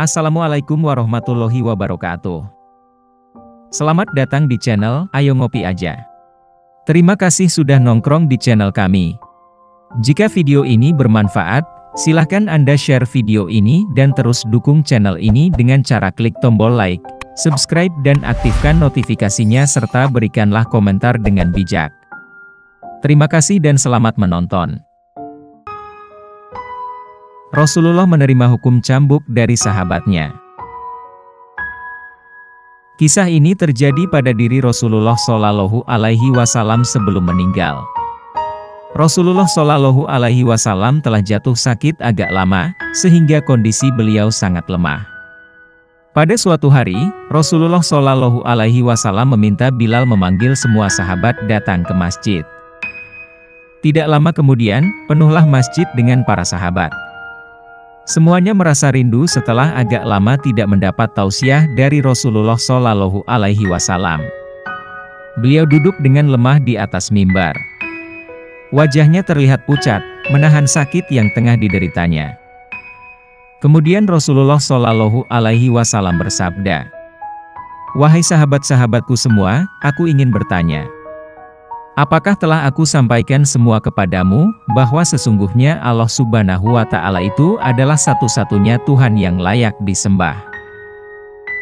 Assalamualaikum warahmatullahi wabarakatuh. Selamat datang di channel Ayo Ngopi Aja. Terima kasih sudah nongkrong di channel kami. Jika video ini bermanfaat, silahkan Anda share video ini dan terus dukung channel ini dengan cara klik tombol like, subscribe dan aktifkan notifikasinya serta berikanlah komentar dengan bijak. Terima kasih dan selamat menonton. Rasulullah menerima hukum cambuk dari sahabatnya. Kisah ini terjadi pada diri Rasulullah Shallallahu Alaihi Wasallam sebelum meninggal. Rasulullah Shallallahu Alaihi Wasallam telah jatuh sakit agak lama, sehingga kondisi beliau sangat lemah. Pada suatu hari, Rasulullah Shallallahu Alaihi Wasallam meminta Bilal memanggil semua sahabat datang ke masjid. Tidak lama kemudian, penuhlah masjid dengan para sahabat. Semuanya merasa rindu setelah agak lama tidak mendapat tausiah dari Rasulullah Shallallahu Alaihi Wasallam. Beliau duduk dengan lemah di atas mimbar. Wajahnya terlihat pucat, menahan sakit yang tengah dideritanya. Kemudian Rasulullah Shallallahu Alaihi Wasallam bersabda, "Wahai sahabat-sahabatku semua, aku ingin bertanya. Apakah telah aku sampaikan semua kepadamu, bahwa sesungguhnya Allah Subhanahu wa Ta'ala itu adalah satu-satunya Tuhan yang layak disembah?"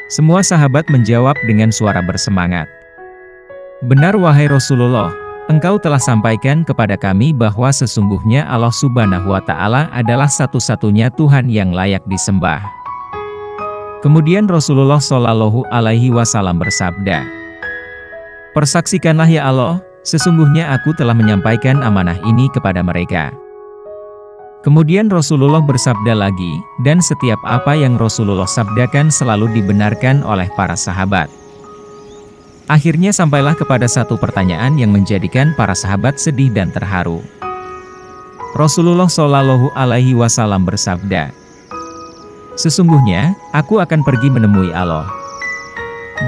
Semua sahabat menjawab dengan suara bersemangat, "Benar wahai Rasulullah, engkau telah sampaikan kepada kami bahwa sesungguhnya Allah Subhanahu wa Ta'ala adalah satu-satunya Tuhan yang layak disembah." Kemudian Rasulullah Shallallahu Alaihi Wasallam bersabda, "Persaksikanlah ya Allah, sesungguhnya aku telah menyampaikan amanah ini kepada mereka." Kemudian Rasulullah bersabda lagi, dan setiap apa yang Rasulullah sabdakan selalu dibenarkan oleh para sahabat. Akhirnya sampailah kepada satu pertanyaan yang menjadikan para sahabat sedih dan terharu. Rasulullah Shallallahu Alaihi Wasallam bersabda, "Sesungguhnya, aku akan pergi menemui Allah.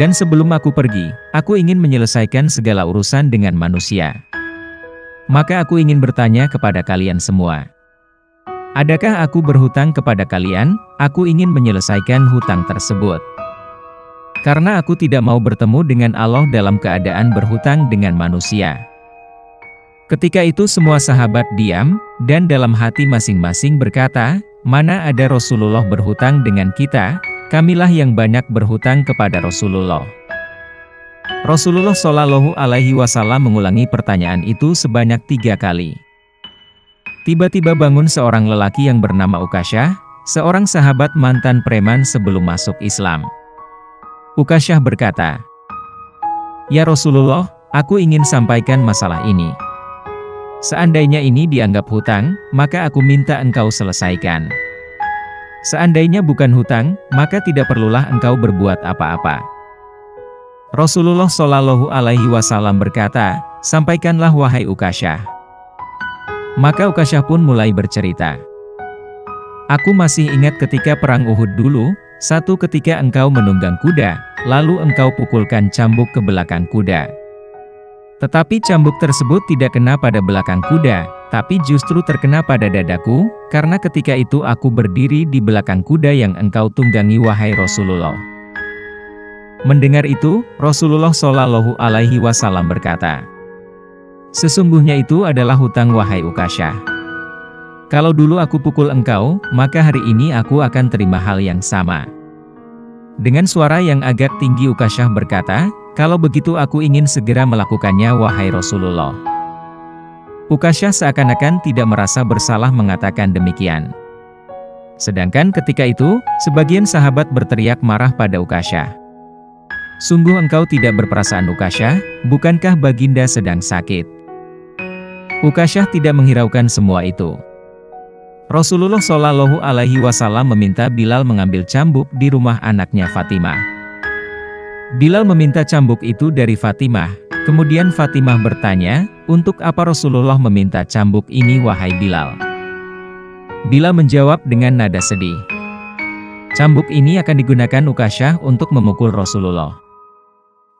Dan sebelum aku pergi, aku ingin menyelesaikan segala urusan dengan manusia. Maka aku ingin bertanya kepada kalian semua. Adakah aku berhutang kepada kalian? Aku ingin menyelesaikan hutang tersebut. Karena aku tidak mau bertemu dengan Allah dalam keadaan berhutang dengan manusia." Ketika itu semua sahabat diam, dan dalam hati masing-masing berkata, "Mana ada Rasulullah berhutang dengan kita? Kamilah yang banyak berhutang kepada Rasulullah." Rasulullah Shallallahu Alaihi Wasallam mengulangi pertanyaan itu sebanyak 3 kali. Tiba-tiba bangun seorang lelaki yang bernama Ukasyah, seorang sahabat mantan preman sebelum masuk Islam. Ukasyah berkata, "Ya Rasulullah, aku ingin sampaikan masalah ini. Seandainya ini dianggap hutang, maka aku minta engkau selesaikan. Seandainya bukan hutang, maka tidak perlulah engkau berbuat apa-apa." Rasulullah Shallallahu Alaihi Wasallam berkata, "Sampaikanlah wahai Ukasyah." Maka Ukasyah pun mulai bercerita, "Aku masih ingat ketika perang Uhud dulu, satu ketika engkau menunggang kuda, lalu engkau pukulkan cambuk ke belakang kuda. Tetapi cambuk tersebut tidak kena pada belakang kuda, tapi justru terkena pada dadaku, karena ketika itu aku berdiri di belakang kuda yang engkau tunggangi wahai Rasulullah." Mendengar itu, Rasulullah Shallallahu Alaihi Wasallam berkata, "Sesungguhnya itu adalah hutang wahai Ukasyah. Kalau dulu aku pukul engkau, maka hari ini aku akan terima hal yang sama." Dengan suara yang agak tinggi Ukasyah berkata, "Kalau begitu aku ingin segera melakukannya wahai Rasulullah." Ukasyah seakan-akan tidak merasa bersalah mengatakan demikian. Sedangkan ketika itu, sebagian sahabat berteriak marah pada Ukasyah, "Sungguh engkau tidak berperasaan Ukasyah, bukankah baginda sedang sakit?" Ukasyah tidak menghiraukan semua itu. Rasulullah Shallallahu Alaihi Wasallam meminta Bilal mengambil cambuk di rumah anaknya Fatimah. Bilal meminta cambuk itu dari Fatimah. Kemudian Fatimah bertanya, "Untuk apa Rasulullah meminta cambuk ini wahai Bilal?" Bilal menjawab dengan nada sedih, "Cambuk ini akan digunakan Ukasyah untuk memukul Rasulullah."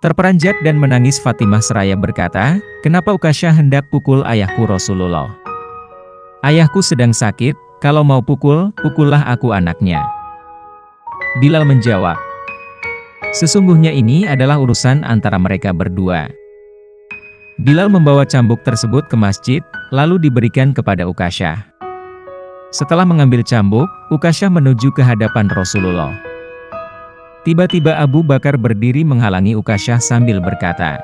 Terperanjat dan menangis Fatimah seraya berkata, "Kenapa Ukasyah hendak pukul ayahku Rasulullah? Ayahku sedang sakit, kalau mau pukul, pukullah aku anaknya." Bilal menjawab, "Sesungguhnya ini adalah urusan antara mereka berdua." Bilal membawa cambuk tersebut ke masjid, lalu diberikan kepada Ukasyah. Setelah mengambil cambuk, Ukasyah menuju ke hadapan Rasulullah. Tiba-tiba Abu Bakar berdiri menghalangi Ukasyah sambil berkata,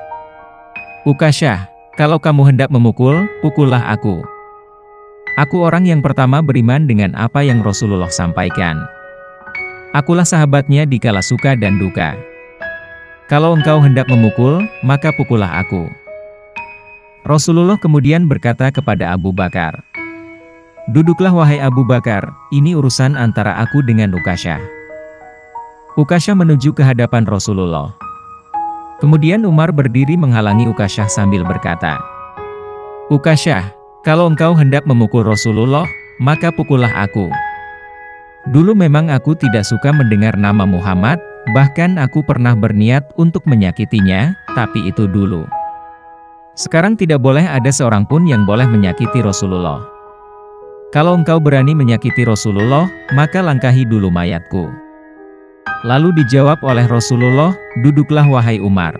"Ukasyah, kalau kamu hendak memukul, pukullah aku. Aku orang yang pertama beriman dengan apa yang Rasulullah sampaikan. Akulah sahabatnya di kala suka dan duka. Kalau engkau hendak memukul, maka pukullah aku." Rasulullah kemudian berkata kepada Abu Bakar, "Duduklah wahai Abu Bakar, ini urusan antara aku dengan Ukasyah." Ukasyah menuju ke hadapan Rasulullah. Kemudian Umar berdiri menghalangi Ukasyah sambil berkata, "Ukasyah, kalau engkau hendak memukul Rasulullah, maka pukullah aku. Dulu memang aku tidak suka mendengar nama Muhammad, bahkan aku pernah berniat untuk menyakitinya, tapi itu dulu. Sekarang tidak boleh ada seorang pun yang boleh menyakiti Rasulullah. Kalau engkau berani menyakiti Rasulullah, maka langkahi dulu mayatku." Lalu dijawab oleh Rasulullah, "Duduklah wahai Umar.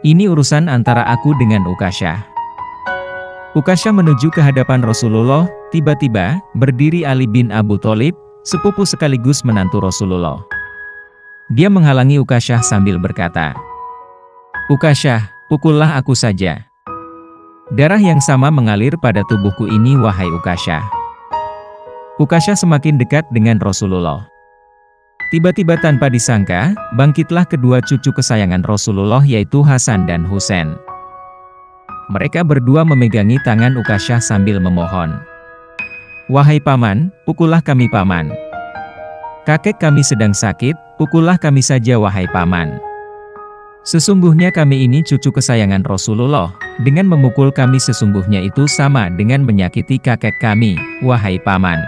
Ini urusan antara aku dengan Ukasyah." Ukasyah menuju ke hadapan Rasulullah, tiba-tiba, berdiri Ali bin Abu Thalib, sepupu sekaligus menantu Rasulullah. Dia menghalangi Ukasyah sambil berkata, "Ukasyah, pukullah aku saja. Darah yang sama mengalir pada tubuhku ini wahai Ukasyah." Ukasyah semakin dekat dengan Rasulullah. Tiba-tiba tanpa disangka, bangkitlah kedua cucu kesayangan Rasulullah yaitu Hasan dan Husain. Mereka berdua memegangi tangan Ukasyah sambil memohon, "Wahai paman, pukullah kami paman. Kakek kami sedang sakit, pukullah kami saja wahai paman. Sesungguhnya kami ini cucu kesayangan Rasulullah, dengan memukul kami sesungguhnya itu sama dengan menyakiti kakek kami, wahai paman."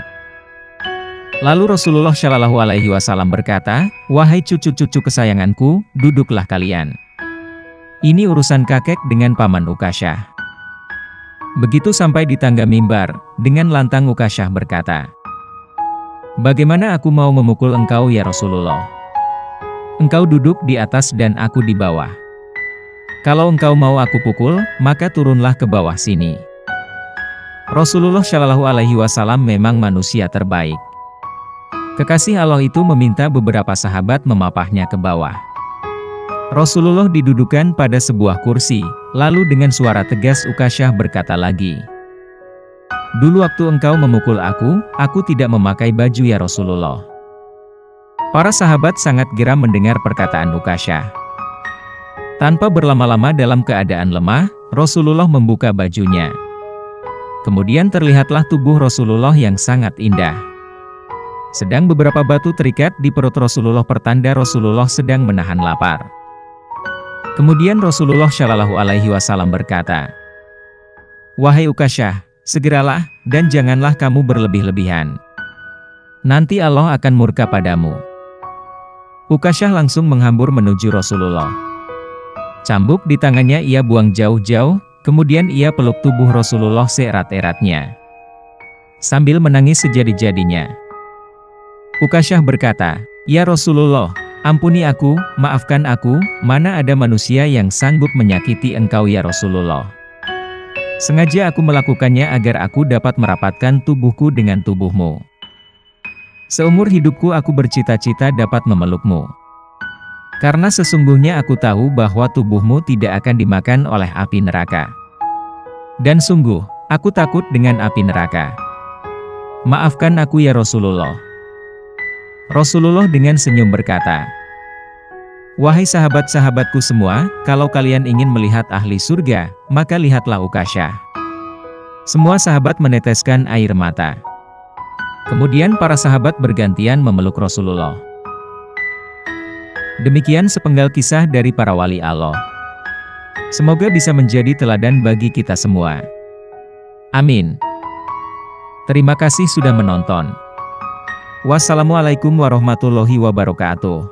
Lalu Rasulullah Shallallahu Alaihi Wasallam berkata, "Wahai cucu-cucu kesayanganku, duduklah kalian. Ini urusan kakek dengan paman Ukasyah." Begitu sampai di tangga mimbar, dengan lantang Ukasyah berkata, "Bagaimana aku mau memukul engkau ya Rasulullah? Engkau duduk di atas dan aku di bawah. Kalau engkau mau aku pukul, maka turunlah ke bawah sini." Rasulullah Shallallahu Alaihi Wasallam memang manusia terbaik. Kekasih Allah itu meminta beberapa sahabat memapahnya ke bawah. Rasulullah didudukan pada sebuah kursi, lalu dengan suara tegas Ukasyah berkata lagi, "Dulu waktu engkau memukul aku tidak memakai baju ya Rasulullah." Para sahabat sangat geram mendengar perkataan Ukasyah. Tanpa berlama-lama dalam keadaan lemah, Rasulullah membuka bajunya. Kemudian terlihatlah tubuh Rasulullah yang sangat indah. Sedang beberapa batu terikat di perut Rasulullah pertanda Rasulullah sedang menahan lapar. Kemudian Rasulullah Shallallahu Alaihi Wasallam berkata, "Wahai Ukasyah, segeralah, dan janganlah kamu berlebih-lebihan. Nanti Allah akan murka padamu." Ukasyah langsung menghambur menuju Rasulullah. Cambuk di tangannya ia buang jauh-jauh, kemudian ia peluk tubuh Rasulullah seerat-eratnya. Sambil menangis sejadi-jadinya, Ukasyah berkata, "Ya Rasulullah, ampuni aku, maafkan aku, mana ada manusia yang sanggup menyakiti engkau ya Rasulullah. Sengaja aku melakukannya agar aku dapat merapatkan tubuhku dengan tubuhmu. Seumur hidupku aku bercita-cita dapat memelukmu. Karena sesungguhnya aku tahu bahwa tubuhmu tidak akan dimakan oleh api neraka. Dan sungguh, aku takut dengan api neraka. Maafkan aku ya Rasulullah." Rasulullah dengan senyum berkata, "Wahai sahabat-sahabatku semua, kalau kalian ingin melihat ahli surga, maka lihatlah Ukasyah." Semua sahabat meneteskan air mata. Kemudian para sahabat bergantian memeluk Rasulullah. Demikian sepenggal kisah dari para wali Allah. Semoga bisa menjadi teladan bagi kita semua. Amin. Terima kasih sudah menonton. Wassalamualaikum warahmatullahi wabarakatuh.